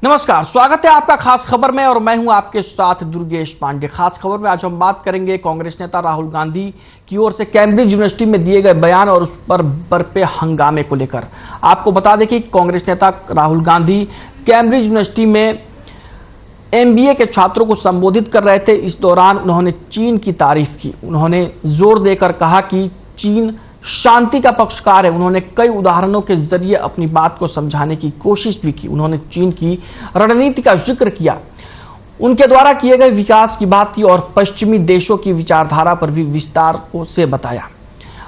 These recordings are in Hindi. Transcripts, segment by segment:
नमस्कार, स्वागत है आपका खास खबर में और मैं हूं आपके साथ दुर्गेश पांडे। खास खबर में आज हम बात करेंगे कांग्रेस नेता राहुल गांधी की ओर से कैम्ब्रिज यूनिवर्सिटी में दिए गए बयान और उस पर बरपे हंगामे को लेकर। आपको बता दें कि कांग्रेस नेता राहुल गांधी कैम्ब्रिज यूनिवर्सिटी में MBA के छात्रों को संबोधित कर रहे थे। इस दौरान उन्होंने चीन की तारीफ की। उन्होंने जोर देकर कहा कि चीन शांति का पक्षकार है। उन्होंने कई उदाहरणों के जरिए अपनी बात को समझाने की कोशिश भी की। उन्होंने चीन की रणनीति का जिक्र किया, उनके द्वारा किए गए विकास की बात की और पश्चिमी देशों की विचारधारा पर भी विस्तार से बताया।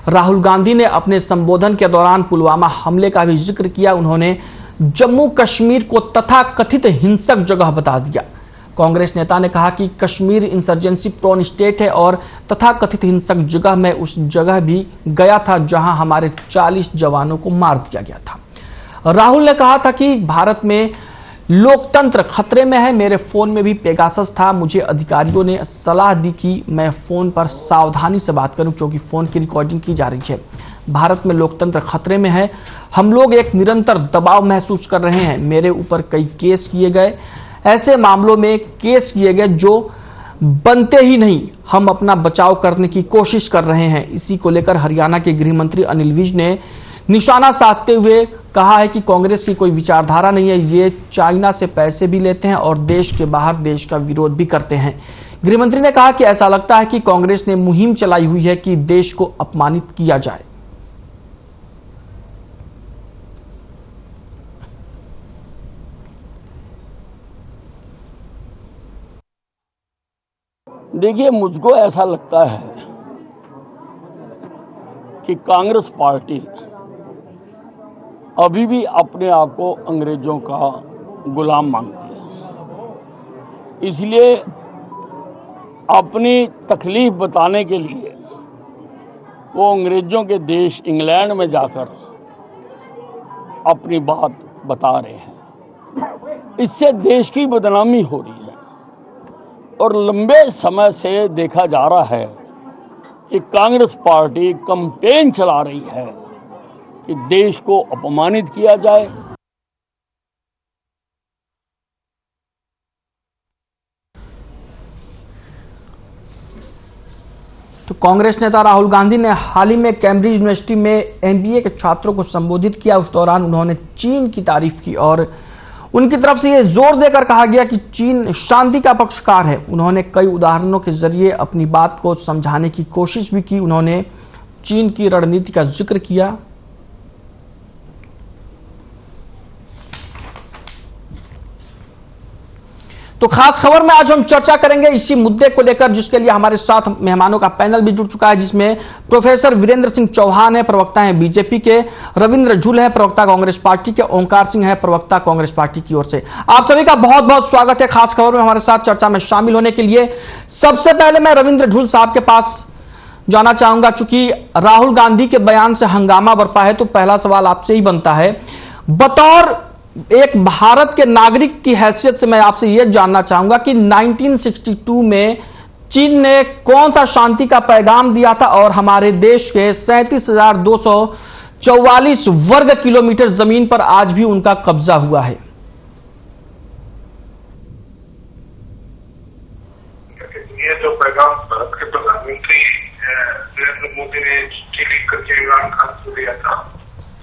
राहुल गांधी ने अपने संबोधन के दौरान पुलवामा हमले का भी जिक्र किया। उन्होंने जम्मू कश्मीर को तथाकथित हिंसक जगह बता दिया। कांग्रेस नेता ने कहा कि कश्मीर इंसर्जेंसी प्रोन स्टेट है और तथाकथित हिंसक जगह में उस जगह भी गया था जहां हमारे 40 जवानों को मार दिया गया था। राहुल ने कहा था कि भारत में लोकतंत्र खतरे में है। मेरे फोन में भी पेगासस था। मुझे अधिकारियों ने सलाह दी कि मैं फोन पर सावधानी से बात करूं क्योंकि फोन की रिकॉर्डिंग की जा रही है। भारत में लोकतंत्र खतरे में है। हम लोग एक निरंतर दबाव महसूस कर रहे हैं। मेरे ऊपर कई केस किए गए, ऐसे मामलों में केस किए गए जो बनते ही नहीं। हम अपना बचाव करने की कोशिश कर रहे हैं। इसी को लेकर हरियाणा के गृह मंत्री अनिल विज ने निशाना साधते हुए कहा है कि कांग्रेस की कोई विचारधारा नहीं है। ये चाइना से पैसे भी लेते हैं और देश के बाहर देश का विरोध भी करते हैं। गृह मंत्री ने कहा कि ऐसा लगता है कि कांग्रेस ने मुहिम चलाई हुई है कि देश को अपमानित किया जाए। देखिए, मुझको ऐसा लगता है कि कांग्रेस पार्टी अभी भी अपने आप को अंग्रेजों का गुलाम मानती है। इसलिए अपनी तकलीफ बताने के लिए वो अंग्रेजों के देश इंग्लैंड में जाकर अपनी बात बता रहे हैं। इससे देश की बदनामी हो रही है और लंबे समय से देखा जा रहा है कि कांग्रेस पार्टी कैंपेन चला रही है कि देश को अपमानित किया जाए। तो कांग्रेस नेता राहुल गांधी ने हाल ही में कैम्ब्रिज यूनिवर्सिटी में MBA के छात्रों को संबोधित किया। उस दौरान उन्होंने चीन की तारीफ की और उनकी तरफ से यह जोर देकर कहा गया कि चीन शांति का पक्षकार है। उन्होंने कई उदाहरणों के जरिए अपनी बात को समझाने की कोशिश भी की। उन्होंने चीन की रणनीति का जिक्र किया। तो खास खबर में आज हम चर्चा करेंगे इसी मुद्दे को लेकर, जिसके लिए हमारे साथ मेहमानों का पैनल भी जुड़ चुका है, जिसमें प्रोफेसर वीरेंद्र सिंह चौहान है, प्रवक्ता हैं बीजेपी के, रविंद्र झुल है, प्रवक्ता कांग्रेस पार्टी के, ओंकार सिंह है, प्रवक्ता कांग्रेस पार्टी की ओर से। आप सभी का बहुत बहुत स्वागत है खास खबर में हमारे साथ चर्चा में शामिल होने के लिए। सबसे पहले मैं रविंद्र झुल साहब के पास जाना चाहूंगा। चूंकि राहुल गांधी के बयान से हंगामा बरपा है तो पहला सवाल आपसे ही बनता है, बतौर एक भारत के नागरिक की हैसियत से मैं आपसे यह जानना चाहूंगा कि 1962 में चीन ने कौन सा शांति का पैगाम दिया था और हमारे देश के 37,244 वर्ग किलोमीटर जमीन पर आज भी उनका कब्जा हुआ है। ये जो पैगाम भारत के प्रधानमंत्री नरेंद्र मोदी ने चिट्ठी लिख करके इमरान खान को दिया था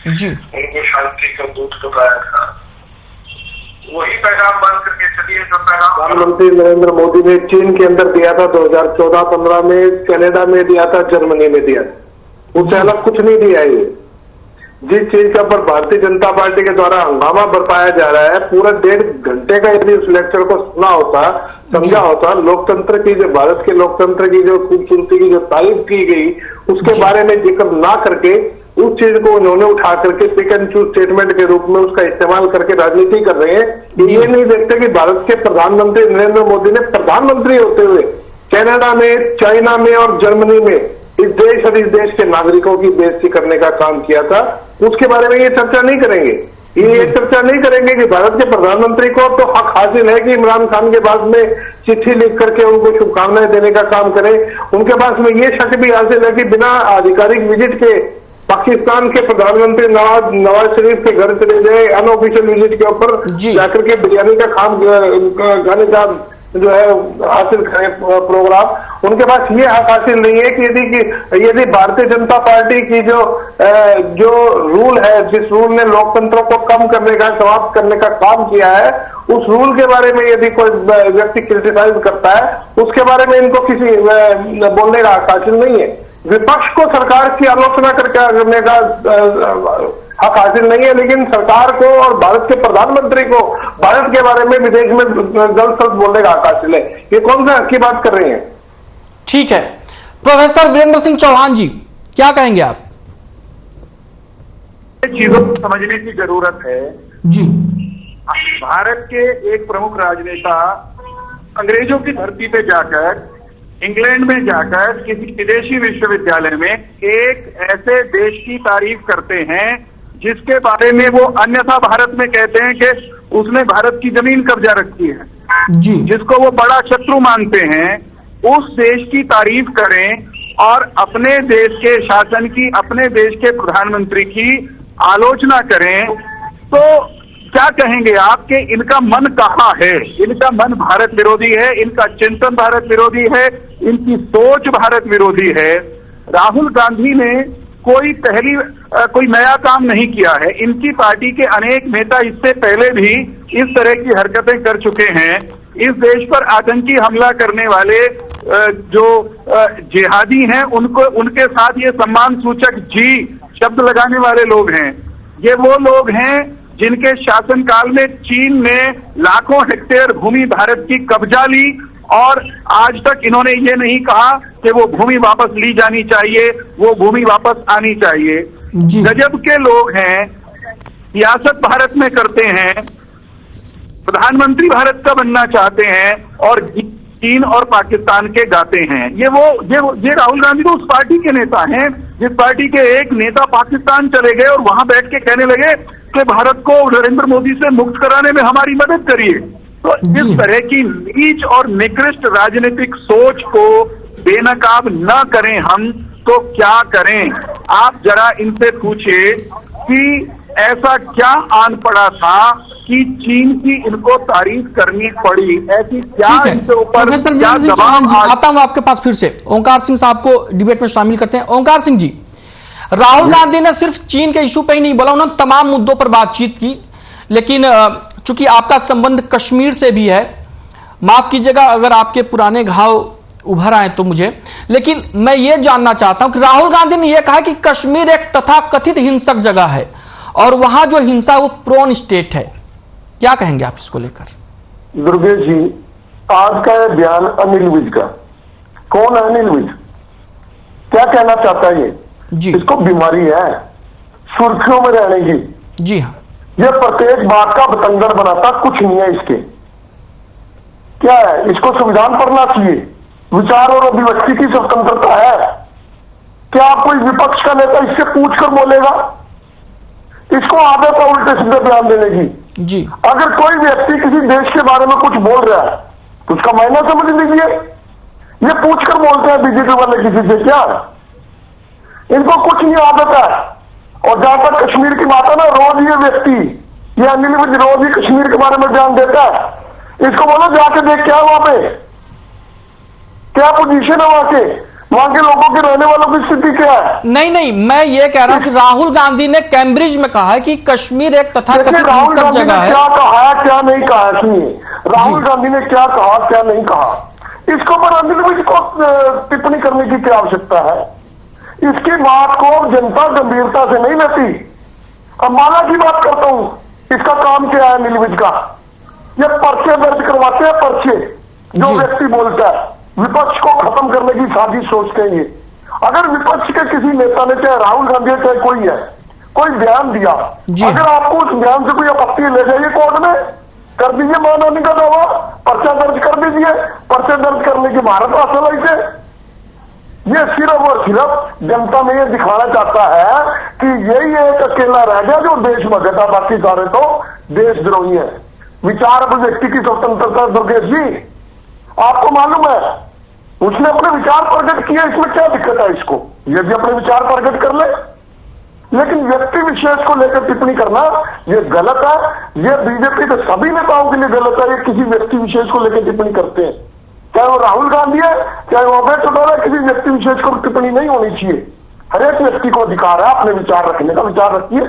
जी, उनको शांति का दूत बताया था, वही पैगाम मान करके चलिए जो पैगाम प्रधानमंत्री नरेंद्र मोदी ने चीन के अंदर दिया था 2014-15 में, कनाडा में दिया था, जर्मनी में दिया, उससे अलग कुछ नहीं दिया है। जिस चीज के ऊपर भारतीय जनता पार्टी के द्वारा हंगामा बरपाया जा रहा है, पूरा 1.5 घंटे का यदि उस लेक्चर को सुना होता, समझा होता, लोकतंत्र की जो भारत के लोकतंत्र की जो खूबसूरती की जो तारीफ की गई उसके बारे में जिक्र ना करके उस चीज को उन्होंने उठा करके पिक एंड चूज स्टेटमेंट के रूप में उसका इस्तेमाल करके राजनीति कर रहे हैं। ये नहीं देखते कि भारत के प्रधानमंत्री नरेंद्र मोदी ने प्रधानमंत्री होते हुए कनाडा में, चाइना में और जर्मनी में इस देश और इस देश के नागरिकों की बेइज्जती करने का काम किया था। उसके बारे में ये चर्चा नहीं करेंगे। ये चर्चा नहीं करेंगे कि भारत के प्रधानमंत्री को तो हक हासिल है कि इमरान खान के बाद में चिट्ठी लिख करके उनको शुभकामनाएं देने का काम करें। उनके पास में ये शक भी हासिल है कि बिना आधिकारिक विजिट के पाकिस्तान के प्रधानमंत्री नवाज शरीफ के घर चले गए अनऑफिशियल विजिट के ऊपर जाकर के बिरयानी का खाने का जो है हासिल करें प्रोग्राम। उनके पास ये हक हासिल नहीं है कि यदि भारतीय जनता पार्टी की जो रूल है, जिस रूल ने लोकतंत्र को कम करने का, समाप्त करने का काम किया है, उस रूल के बारे में यदि कोई व्यक्ति क्रिटिसाइज करता है, उसके बारे में इनको किसी बोलने का हक हासिल नहीं है। विपक्ष को सरकार की आलोचना करने का हक हासिल नहीं है, लेकिन सरकार को और भारत के प्रधानमंत्री को भारत के बारे में विदेश में गलत शब्द बोलने का हक हासिल है। ये कौन सा हक की बात कर रहे हैं? ठीक है, प्रोफेसर वीरेंद्र सिंह चौहान जी, क्या कहेंगे आप? चीजों को समझने की जरूरत है जी। भारत के एक प्रमुख राजनेता अंग्रेजों की धरती पे जाकर, इंग्लैंड में जाकर, किसी विदेशी विश्वविद्यालय में एक ऐसे देश की तारीफ करते हैं जिसके बारे में वो अन्यथा भारत में कहते हैं कि उसने भारत की जमीन कब्जा रखी है, जी। जिसको वो बड़ा शत्रु मानते हैं, उस देश की तारीफ करें और अपने देश के शासन की, अपने देश के प्रधानमंत्री की आलोचना करें, तो क्या कहेंगे आप कि इनका मन कहाँ है? इनका मन भारत विरोधी है, इनका चिंतन भारत विरोधी है, इनकी सोच भारत विरोधी है। राहुल गांधी ने कोई नया काम नहीं किया है। इनकी पार्टी के अनेक नेता इससे पहले भी इस तरह की हरकतें कर चुके हैं। इस देश पर आतंकी हमला करने वाले जो जिहादी हैं, उनके साथ ये सम्मान सूचक जी शब्द लगाने वाले लोग हैं। ये वो लोग हैं जिनके शासनकाल में चीन ने लाखों हेक्टेयर भूमि भारत की कब्जा ली और आज तक इन्होंने ये नहीं कहा कि वो भूमि वापस ली जानी चाहिए, वो भूमि वापस आनी चाहिए। गजब के लोग हैं, सियासत भारत में करते हैं, प्रधानमंत्री भारत का बनना चाहते हैं और चीन और पाकिस्तान के गाते हैं। ये राहुल गांधी तो उस पार्टी के नेता हैं जिस पार्टी के एक नेता पाकिस्तान चले गए और वहां बैठ के कहने लगे कि भारत को नरेंद्र मोदी से मुक्त कराने में हमारी मदद करिए। तो इस तरह की नीच और निकृष्ट राजनीतिक सोच को बेनकाब न करें हम तो क्या करें? आप जरा इनसे पूछिए कि ऐसा क्या आन पड़ा था कि चीन की इनको तारीफ करनी पड़ी, ऐसी क्या इनके ऊपर प्रोफेसर वीरेंद्र सिंह चौहान जी, आता हूं आपके पास फिर से। ओंकार सिंह साहब को डिबेट में शामिल करते हैं। ओंकार सिंह जी, राहुल गांधी ने सिर्फ चीन के इशू पे ही नहीं बोला, उन्होंने तमाम मुद्दों पर बातचीत की, लेकिन चूंकि आपका संबंध कश्मीर से भी है, माफ कीजिएगा अगर आपके पुराने घाव उभर आए तो मुझे, लेकिन मैं ये जानना चाहता हूं कि राहुल गांधी ने यह कहा कि कश्मीर एक तथाकथित हिंसक जगह है और वहां जो हिंसा है वो प्रोन स्टेट है। क्या कहेंगे आप इसको लेकर? दुर्गेश जी, आज का यह बयान अनिल विज का, कौन है अनिल विज? क्या कहना चाहता है ये? जी। इसको बीमारी है सुर्खियों में रहने की। जी हाँ, ये प्रत्येक बात का बतंगड़ बनाता, कुछ नहीं है इसके। क्या है? इसको संविधान पढ़ना चाहिए। विचार और अभिव्यक्ति की स्वतंत्रता है। क्या कोई विपक्ष का नेता इससे पूछकर बोलेगा? इसको आदत है उल्टे सीधे बयान देने की। जी। अगर कोई व्यक्ति किसी देश के बारे में कुछ बोल रहा है तो उसका मायना समझ लीजिए। ये पूछकर बोलते हैं बीजेपी वाले किसी से, क्या इनको कुछ नहीं आदत है। और जहां तक कश्मीर की बात है ना, रोज ये व्यक्ति, ये अनिल विज रोज ही कश्मीर के बारे में बयान देता है। इसको बोलो जाके देख क्या वहां पे क्या पोजीशन है, वहां के लोगों के रहने वालों की स्थिति क्या है। नहीं, मैं ये कह रहा हूं कि राहुल गांधी ने कैम्ब्रिज में कहा है कि कश्मीर एक तथाकथित हिंसक जगह है। क्या कहा है क्या नहीं कहा, सुनिए राहुल गांधी ने क्या कहा क्या नहीं कहा, इसको पर अनिल विज को टिप्पणी करने की क्या आवश्यकता है? इसकी बात को जनता गंभीरता से नहीं लेती। अंबाला की बात करता हूं, इसका काम क्या है अनिल विज का? ये पर्चे दर्ज करवाते हैं, पर्चे जो व्यक्ति बोलता है विपक्ष को खत्म करने की साजिश सोचते हैं। अगर विपक्ष के किसी नेता ने, चाहे राहुल गांधी चाहे कोई है, कोई बयान दिया, अगर आपको उस बयान से कोई आपत्ति ले जाइए कोर्ट में, कर दीजिए मानहानि का दावा, पर्चा दर्ज कर दीजिए। पर्चे दर्ज करने की भारत हासिल है। ये सिर्फ और सिर्फ जनता में ये दिखाना चाहता है कि यही एक अकेला रह गया जो देशभक्त था, बाकी सारे तो देशद्रोही है। विचार अभिव्यक्ति की स्वतंत्रता, दुर्गेश जी आपको मालूम है, उसने अपने विचार प्रकट किए, इसमें क्या दिक्कत है इसको? ये भी अपने विचार प्रकट कर ले। लेकिन व्यक्ति विशेष को लेकर टिप्पणी करना ये गलत है। ये बीजेपी के सभी नेताओं के लिए गलत है। ये किसी व्यक्ति विशेष को लेकर टिप्पणी करते हैं, चाहे वो राहुल गांधी है, चाहे वो अभय चौटाला, किसी व्यक्ति विशेष को टिप्पणी नहीं होनी चाहिए। हर एक व्यक्ति को अधिकार है अपने विचार रखने का, विचार रखिए।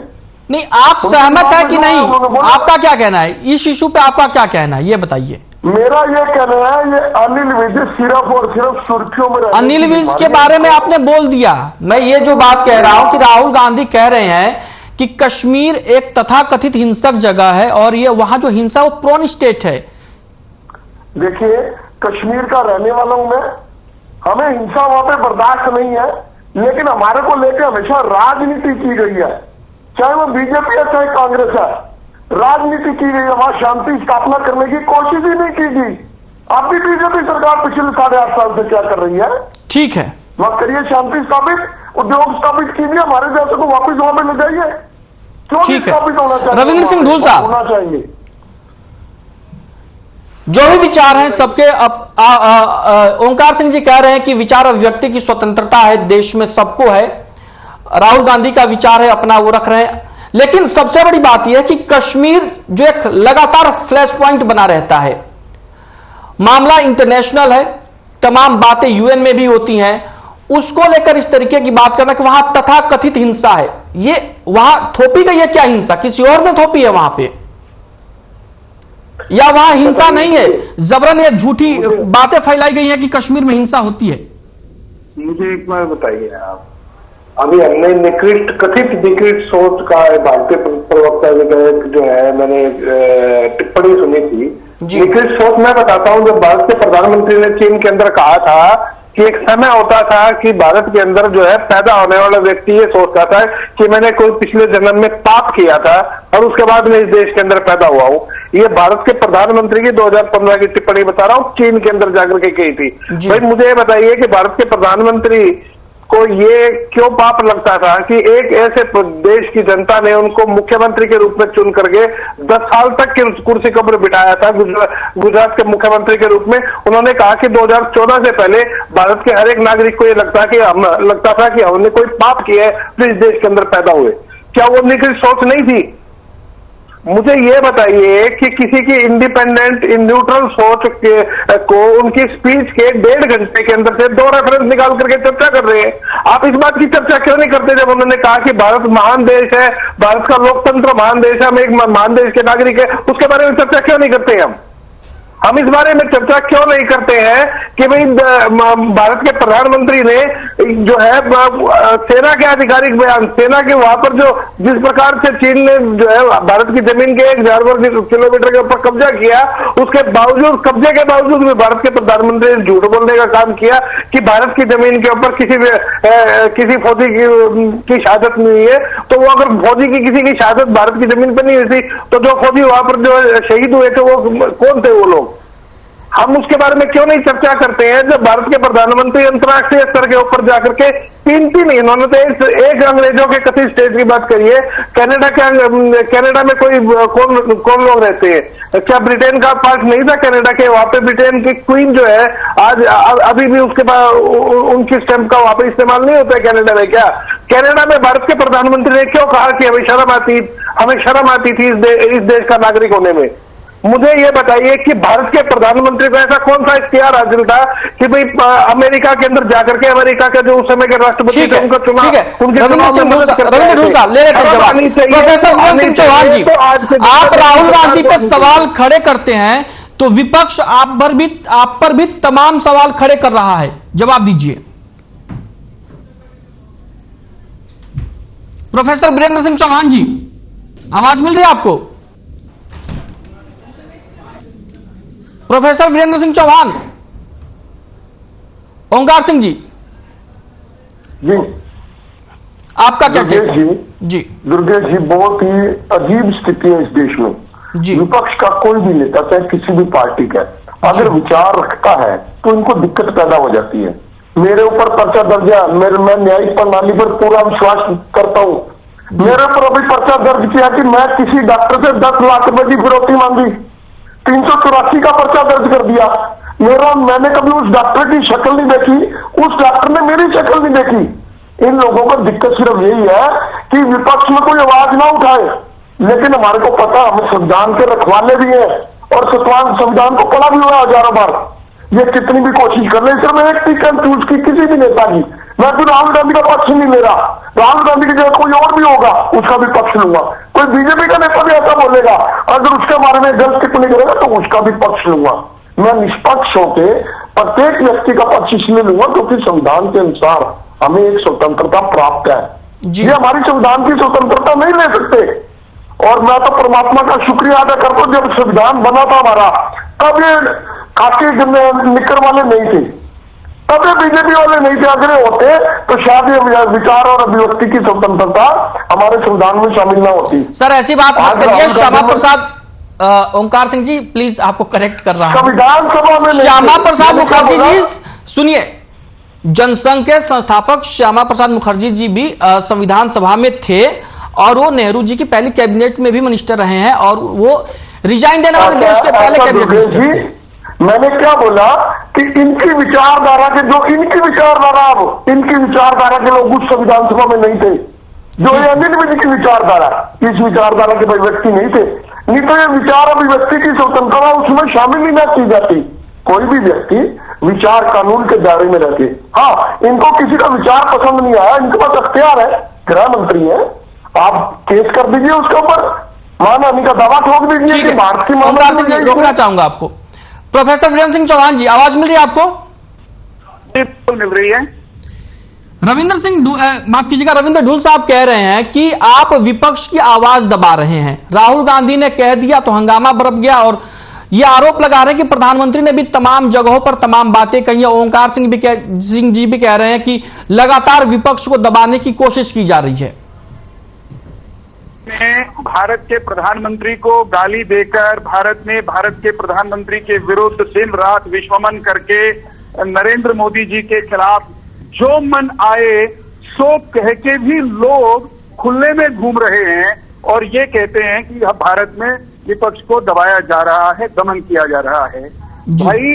नहीं, आप सहमत है कि नहीं? आपका क्या कहना है इस इशू पे? आपका क्या कहना है ये बताइए। मेरा ये कहना है, ये अनिल विज सिर्फ और सिर्फ सुर्खियों में अनिल विज के बारे में आपने बोल दिया। मैं ये जो बात कह रहा हूं कि राहुल गांधी कह रहे हैं कि कश्मीर एक तथाकथित हिंसक जगह है और ये वहां जो हिंसा वो प्रोन स्टेट है। देखिए, कश्मीर का रहने वाला हूं मैं, हमें हिंसा वहां पे बर्दाश्त नहीं है, लेकिन हमारे को लेकर हमेशा राजनीति की गई है, चाहे वो बीजेपी है चाहे कांग्रेस है। राजनीति की गई है, वहां शांति स्थापना करने की कोशिश ही नहीं की गई। अब भी बीजेपी सरकार पिछले 8.5 साल से क्या कर रही है? ठीक है, वहां करिए शांति स्थापित, उद्योग स्थापित कीजिए, हमारे जैसे को वापिस वहां पे ले जाइए। क्यों ठीक है। स्थापित होना चाहिए? रविंद्र सिंह धूल साहब, होना चाहिए। जो भी विचार हैं सबके ओंकार सिंह जी कह रहे हैं कि विचार अभिव्यक्ति की स्वतंत्रता है, देश में सबको है। राहुल गांधी का विचार है अपना, वो रख रहे हैं। लेकिन सबसे बड़ी बात यह है कि कश्मीर जो एक लगातार फ्लैश पॉइंट बना रहता है, मामला इंटरनेशनल है, तमाम बातें यूएन में भी होती हैं, उसको लेकर इस तरीके की बात करना कि वहां तथाकथित हिंसा है, ये वहां थोपी गई है क्या हिंसा? किसी और ने थोपी है वहां पे, या वहां हिंसा नहीं है, जबरन ये झूठी बातें फैलाई गई हैं कि कश्मीर में हिंसा होती है? मुझे एक बार बताइए आप, अभी हमने निकृष्ट कथित निकृष्ट सोच का भारतीय प्रवक्ता जो है, मैंने टिप्पणी सुनी थी। निकृष्ट सोच मैं बताता हूं, जब भारत के प्रधानमंत्री ने चीन के अंदर कहा था कि एक समय होता था कि भारत के अंदर जो है पैदा होने वाला व्यक्ति ये सोचता था कि मैंने कोई पिछले जन्म में पाप किया था और उसके बाद मैं इस देश के अंदर पैदा हुआ हूं। ये भारत के प्रधानमंत्री की 2015 की टिप्पणी बता रहा हूं, चीन के अंदर जाकर के कही थी। भाई मुझे ये बताइए कि भारत के प्रधानमंत्री को ये क्यों पाप लगता था कि एक ऐसे देश की जनता ने उनको मुख्यमंत्री के रूप में चुन करके 10 साल तक की कुर्सी पर बिठाया था, गुजरात के मुख्यमंत्री के रूप में। उन्होंने कहा कि 2014 से पहले भारत के हर एक नागरिक को ये लगता था कि हमने कोई पाप किया है तो इस देश के अंदर पैदा हुए। क्या वो निकृष्ट सोच नहीं थी? मुझे ये बताइए कि किसी की इंडिपेंडेंट न्यूट्रल सोच को उनकी स्पीच के 1.5 घंटे के अंदर से 2 रेफरेंस निकाल करके चर्चा कर रहे हैं। आप इस बात की चर्चा क्यों नहीं करते जब उन्होंने कहा कि भारत महान देश है, भारत का लोकतंत्र महान देश है, हम एक महान देश के नागरिक है, उसके बारे में चर्चा क्यों नहीं करते? हम इस बारे में चर्चा क्यों नहीं करते हैं कि भाई भारत के प्रधानमंत्री ने जो है सेना के आधिकारिक बयान, सेना के वहां पर जो जिस प्रकार से चीन ने जो है भारत की जमीन के 1000 वर्ग किलोमीटर के ऊपर कब्जा किया, उसके बावजूद, कब्जे के बावजूद भी भारत के प्रधानमंत्री ने झूठ बोलने का काम किया कि भारत की जमीन के ऊपर किसी फौजी की शहादत नहीं हुई है। तो वो अगर फौजी की किसी की शहादत भारत की जमीन पर नहीं हुई थी तो जो फौजी वहां पर जो शहीद हुए थे वो कौन थे वो लोग? हम उसके बारे में क्यों नहीं चर्चा करते हैं जब भारत के प्रधानमंत्री अंतर्राष्ट्रीय स्तर के ऊपर जाकर के तीन इन्होंने तो एक अंग्रेजों के कथित स्टेट की बात करी है। कनाडा में कोई कौन लोग रहते हैं? क्या ब्रिटेन का पार्ट नहीं था कनाडा के? वहां पे ब्रिटेन की क्वीन जो है आज अभी भी उसके बाद उनकी स्टैंप का वहां पे इस्तेमाल नहीं होता है कनाडा में। क्या कनाडा में भारत के प्रधानमंत्री ने क्यों कहा कि हमें शर्म आती थी इस देश का नागरिक होने में? मुझे ये बताइए कि भारत के प्रधानमंत्री को ऐसा कौन सा इख्तियार हासिल था कि भाई अमेरिका के अंदर जाकर के अमेरिका के जो उस समय के राष्ट्रपति थे उनका चुनाव, रविंद्र सिंह साहब ले लेते हैं जवाब। प्रोफेसर वीरेंद्र सिंह चौहान जी, आप राहुल गांधी पे सवाल खड़े करते हैं तो विपक्ष आप पर भी तमाम सवाल खड़े कर रहा है, जवाब दीजिए। प्रोफेसर वीरेंद्र सिंह चौहान जी, आवाज मिल रही है आपको? प्रोफेसर वीरेंद्र सिंह चौहान, ओंकार सिंह जी, आपका क्या कहना है? जी दुर्गेश जी, बहुत ही अजीब स्थिति है इस देश में जी। विपक्ष का कोई भी नेता, चाहे किसी भी पार्टी का, अगर विचार रखता है तो इनको दिक्कत पैदा हो जाती है। मेरे ऊपर पर्चा दर्ज है, मैं न्यायिक प्रणाली पर पूरा विश्वास करता हूं। मेरे ऊपर अभी पर्चा दर्ज किया कि मैं किसी डॉक्टर से 10 लाख रुपए की फिरौती मांगी, 384 का पर्चा दर्ज कर दिया। मैंने कभी उस डॉक्टर की शक्ल नहीं देखी, उस डॉक्टर ने मेरी शक्ल नहीं देखी। इन लोगों को दिक्कत सिर्फ यही है कि विपक्ष में कोई आवाज ना उठाए, लेकिन हमारे को पता हम संविधान के रखवाले भी हैं और संविधान को पढ़ा भी हुआ हजारों बार। ये कितनी भी कोशिश कर ले, सिर्फ एक टिक एंड चूज की किसी भी नेता की, मैं तो राहुल गांधी का पक्ष नहीं ले रहा। राहुल गांधी की जगह कोई और भी होगा उसका भी पक्ष लूंगा। कोई बीजेपी का नेता भी ऐसा बोलेगा, अगर उसके बारे में गलत टिप्पणी करेगा तो उसका भी पक्ष लूंगा। मैं निष्पक्ष होकर प्रत्येक व्यक्ति का पक्ष इसलिए लूंगा क्योंकि संविधान के अनुसार हमें एक स्वतंत्रता प्राप्त है। ये हमारी संविधान की स्वतंत्रता नहीं ले सकते। और मैं तो परमात्मा का शुक्रिया अदा करता हूं, जब संविधान बना था हमारा तब ये खाकी निकर वाले नहीं थे, तब ये बीजेपी वाले नहीं थे। अगर होते तो शायद ये विचार और अभिव्यक्ति की स्वतंत्रता हमारे संविधान में शामिल ना होती। सर ऐसी बात मत करिए। श्यामा प्रसाद ओंकार सिंह जी प्लीज आपको करेक्ट कर रहा हूं। संविधान सभा में श्यामा प्रसाद मुखर्जी जी सुनिए, जनसंघ के संस्थापक श्यामा प्रसाद मुखर्जी जी भी संविधान सभा में थे और वो नेहरू जी की पहली कैबिनेट में भी मिनिस्टर रहे हैं और वो रिजाइन देने वाले देश के पहले कैबिनेट मिनिस्टर थे। मैंने क्या बोला कि इनकी विचारधारा के जो इनकी विचारधारा के लोग उस संविधान सभा में नहीं थे, जो ये अनिल विज की विचारधारा, इस विचारधारा के व्यक्ति नहीं थे। नहीं तो ये विचार अभिव्यक्ति की स्वतंत्रता उसमें शामिल ही ना की जाती। कोई भी व्यक्ति विचार कानून के दायरे में रहते। हाँ, इनको किसी का विचार पसंद नहीं आया, इनके पास अख्तियार है, गृह मंत्री है, आप केस कर दीजिए उसके ऊपर, मानहानि का दावा ठोक दीजिए कि भारत की ओंकार सिंह जी रोकना चाहूंगा आपको। प्रोफेसर वीरेंद्र सिंह चौहान जी आवाज मिल रही है आपको? मिल रही है। रविंद्र सिंह माफ कीजिएगा, रविंद्र ढूल साहब कह रहे हैं कि आप विपक्ष की आवाज दबा रहे हैं। राहुल गांधी ने कह दिया तो हंगामा बरप गया और ये आरोप लगा रहे हैं कि प्रधानमंत्री ने भी तमाम जगहों पर तमाम बातें कही है। ओंकार सिंह जी भी कह रहे हैं कि लगातार विपक्ष को दबाने की कोशिश की जा रही है। भारत के प्रधानमंत्री को गाली देकर भारत के प्रधानमंत्री के विरुद्ध दिन रात विश्वमन करके नरेंद्र मोदी जी के खिलाफ जो मन आए सो कह के भी लोग खुले में घूम रहे हैं और ये कहते हैं कि अब भारत में विपक्ष को दबाया जा रहा है, दमन किया जा रहा है। भाई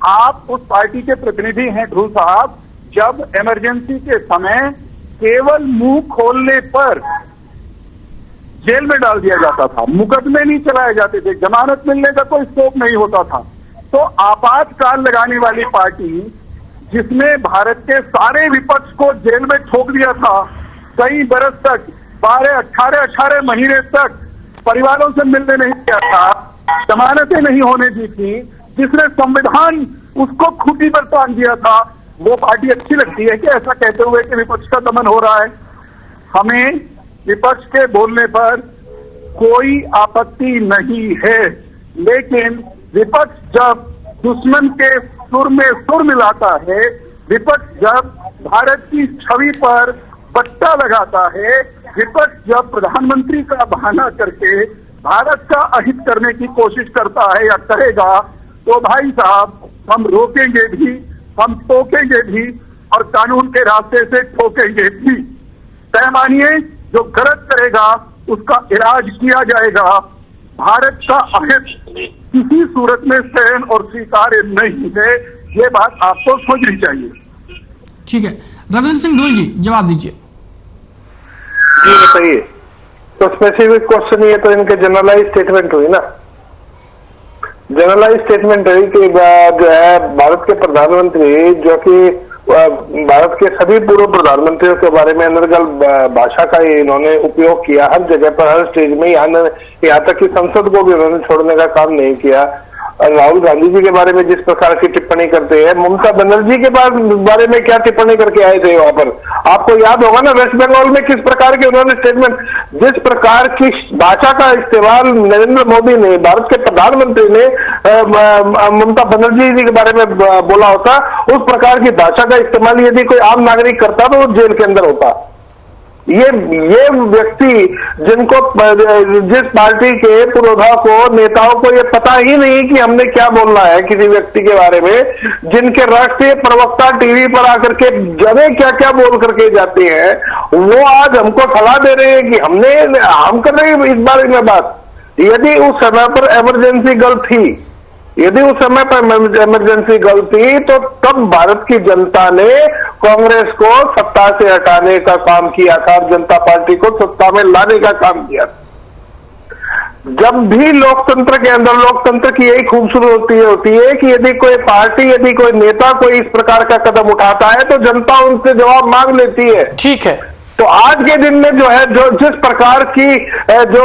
आप उस पार्टी के प्रतिनिधि हैं ध्रुव साहब, जब इमरजेंसी के समय केवल मुंह खोलने पर जेल में डाल दिया जाता था, मुकदमे नहीं चलाए जाते थे, जमानत मिलने का कोई स्कोप नहीं होता था, तो आपातकाल लगाने वाली पार्टी जिसने भारत के सारे विपक्ष को जेल में ठोक दिया था, कई बरस तक 18 महीने तक परिवारों से मिलने नहीं दिया था, जमानतें नहीं होने दी थी, जिसने संविधान उसको खूंटी पर टांग दिया था, वो पार्टी अच्छी लगती है कि ऐसा कहते हुए कि विपक्ष का दमन हो रहा है? हमें विपक्ष के बोलने पर कोई आपत्ति नहीं है, लेकिन विपक्ष जब दुश्मन के सुर में सुर मिलाता है, विपक्ष जब भारत की छवि पर बट्टा लगाता है, विपक्ष जब प्रधानमंत्री का बहाना करके भारत का अहित करने की कोशिश करता है या करेगा, तो भाई साहब हम रोकेंगे भी, हम टोकेंगे भी और कानून के रास्ते से ठोकेंगे भी। तय मानिए जो गलत करेगा उसका इलाज किया जाएगा। भारत का अहित किसी सूरत में सहन और स्वीकार्य नहीं है, ये बात आपको समझनी चाहिए। ठीक है, रविंद्र सिंह ढूल जी जवाब दीजिए। जी बताइए। तो स्पेसिफिक क्वेश्चन ये तो इनके जनरलाइज स्टेटमेंट हुई ना, जनरलाइज स्टेटमेंट हुई कि जो है भारत के प्रधानमंत्री जो कि भारत के सभी पूर्व प्रधानमंत्रियों के बारे में अनर्गल भाषा का इन्होंने उपयोग किया, हर जगह पर हर स्टेज में, यहाँ तक कि संसद को भी उन्होंने छोड़ने का काम नहीं किया। राहुल गांधी जी के बारे में जिस प्रकार की टिप्पणी करते हैं, ममता बनर्जी के बारे में क्या टिप्पणी करके आए थे वहां पर, आपको याद होगा ना वेस्ट बंगाल में किस प्रकार के उन्होंने स्टेटमेंट, जिस प्रकार की भाषा का इस्तेमाल नरेंद्र मोदी ने, भारत के प्रधानमंत्री ने ममता बनर्जी जी के बारे में बोला होता, उस प्रकार की भाषा का इस्तेमाल यदि कोई आम नागरिक करता तो वो जेल के अंदर होता। ये व्यक्ति जिनको जिस पार्टी के पुरोधा को, नेताओं को ये पता ही नहीं कि हमने क्या बोलना है किसी व्यक्ति के बारे में, जिनके राष्ट्रीय प्रवक्ता टीवी पर आकर के जाने क्या क्या बोल करके जाते हैं, वो आज हमको सलाह दे रहे हैं कि हम कर रहे हैं इस बारे में बात। यदि उस समय पर इमरजेंसी गल थी यदि उस समय पर इमरजेंसी गल थी तो तब भारत की जनता ने कांग्रेस को सत्ता से हटाने का काम किया था, जनता पार्टी को सत्ता में लाने का काम किया था। जब भी लोकतंत्र के अंदर, लोकतंत्र की यही खूबसूरती होती है कि यदि कोई पार्टी, यदि कोई नेता कोई इस प्रकार का कदम उठाता है तो जनता उनसे जवाब मांग लेती है। ठीक है, तो आज के दिन में जो है, जो जिस प्रकार की जो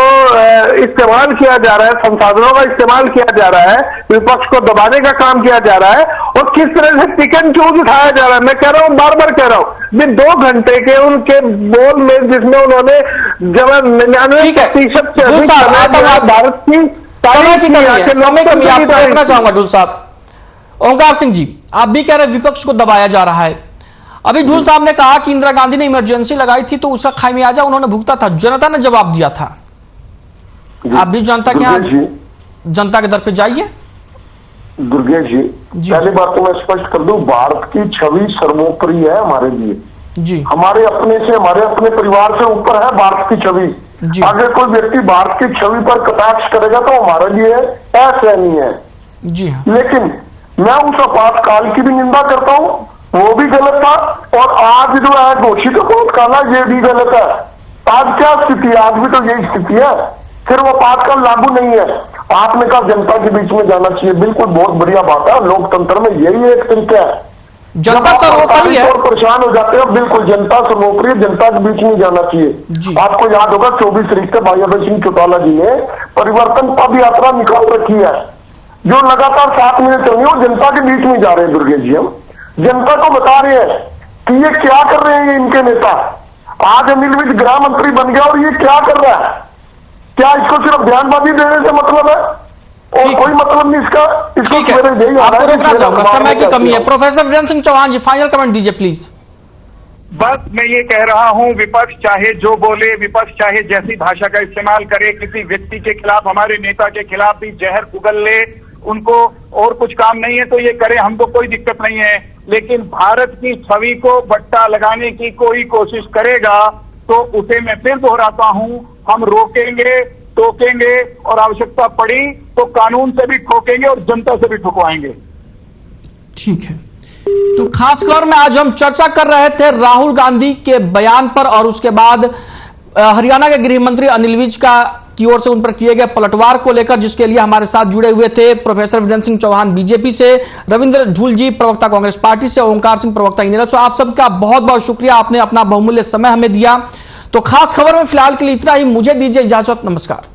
इस्तेमाल किया जा रहा है, संसाधनों का इस्तेमाल किया जा रहा है, विपक्ष को दबाने का काम किया जा रहा है और किस तरह से पिक एंड चूज उठाया जा रहा है। मैं कह रहा हूं, बार बार कह रहा हूं, ये 2 घंटे के उनके बोल में जिसमें उन्होंने जब 99% से अधिक भारत की समय की कमी है, समय कमी आपको रोकना चाहूंगा। ढूल साहब, ओंकार सिंह जी, आप भी कह रहे हैं विपक्ष को दबाया जा रहा है। अभी ढूल साहब ने कहा कि इंदिरा गांधी ने इमरजेंसी लगाई थी तो उसका खामियाजा उन्होंने भुगता था, जनता ने जवाब दिया था। आप भी जनता के यहाँ, जनता के दर पे जाइए। दुर्गेश जी, पहली बात तो मैं स्पष्ट कर दूं, भारत की छवि सर्वोपरि है हमारे लिए जी। हमारे अपने से, हमारे अपने परिवार से ऊपर है भारत की छवि। अगर कोई व्यक्ति भारत की छवि पर कटाक्ष करेगा तो हमारे लिए असहनीय है जी हाँ। लेकिन मैं उस आपातकाल की भी निंदा करता हूं, वो भी गलत था, और आज जो है घोषित काला ये भी गलत है। आज क्या स्थिति है? आज भी तो यही स्थिति है, फिर वो आपातकाल लागू नहीं है। आपने कहा जनता के बीच में जाना चाहिए, बिल्कुल बहुत बढ़िया बात है, लोकतंत्र में यही एक तरीका है। जनता सर्वोपरि है, परेशान हो जाते हैं, बिल्कुल जनता सर्वोपरि, जनता के बीच में जाना चाहिए। आपको याद होगा 24 तारीख को भाई अभय सिंह चौटाला जी ने परिवर्तन पद यात्रा निकाल रखी है, जो लगातार 7 महीने चल रही है, जनता के बीच में जा रहे हैं। दुर्गेश जी, हम जनता को बता रहे हैं कि ये क्या कर रहे हैं इनके नेता। आज अनिल विज गृह मंत्री बन गया और ये क्या कर रहा है? क्या इसको सिर्फ बयानबाजी देने से मतलब है और कोई मतलब नहीं इसका? ठीक है, आपको रोकना चाहूंगा, समय की कमी है। प्रोफेसर वीरेंद्र सिंह चौहान जी, फाइनल कमेंट दीजिए प्लीज। बस मैं ये कह रहा हूं, विपक्ष चाहे जो बोले, विपक्ष चाहे जैसी भाषा का इस्तेमाल करे, किसी व्यक्ति के खिलाफ, हमारे नेता के खिलाफ भी जहर उगल ले, उनको और कुछ काम नहीं है तो ये करे, हमको कोई दिक्कत नहीं है। लेकिन भारत की छवि को बट्टा लगाने की कोई कोशिश करेगा तो उसे मैं फिर दोहराता हूं, हम रोकेंगे, टोकेंगे और आवश्यकता पड़ी तो कानून से भी ठोकेंगे और जनता से भी ठुकवाएंगे। ठीक है, तो खास खबर में आज हम चर्चा कर रहे थे राहुल गांधी के बयान पर और उसके बाद हरियाणा के गृह मंत्री अनिल विज की ओर से उन पर किए गए पलटवार को लेकर, जिसके लिए हमारे साथ जुड़े हुए थे प्रोफेसर वीरेंद्र सिंह चौहान बीजेपी से, रविंद्र ढूल जी प्रवक्ता कांग्रेस पार्टी से, ओंकार सिंह प्रवक्ता इंदिरा। तो आप सबका बहुत बहुत शुक्रिया, आपने अपना बहुमूल्य समय हमें दिया। तो खास खबर में फिलहाल के लिए इतना ही, मुझे दीजिए इजाजत, नमस्कार।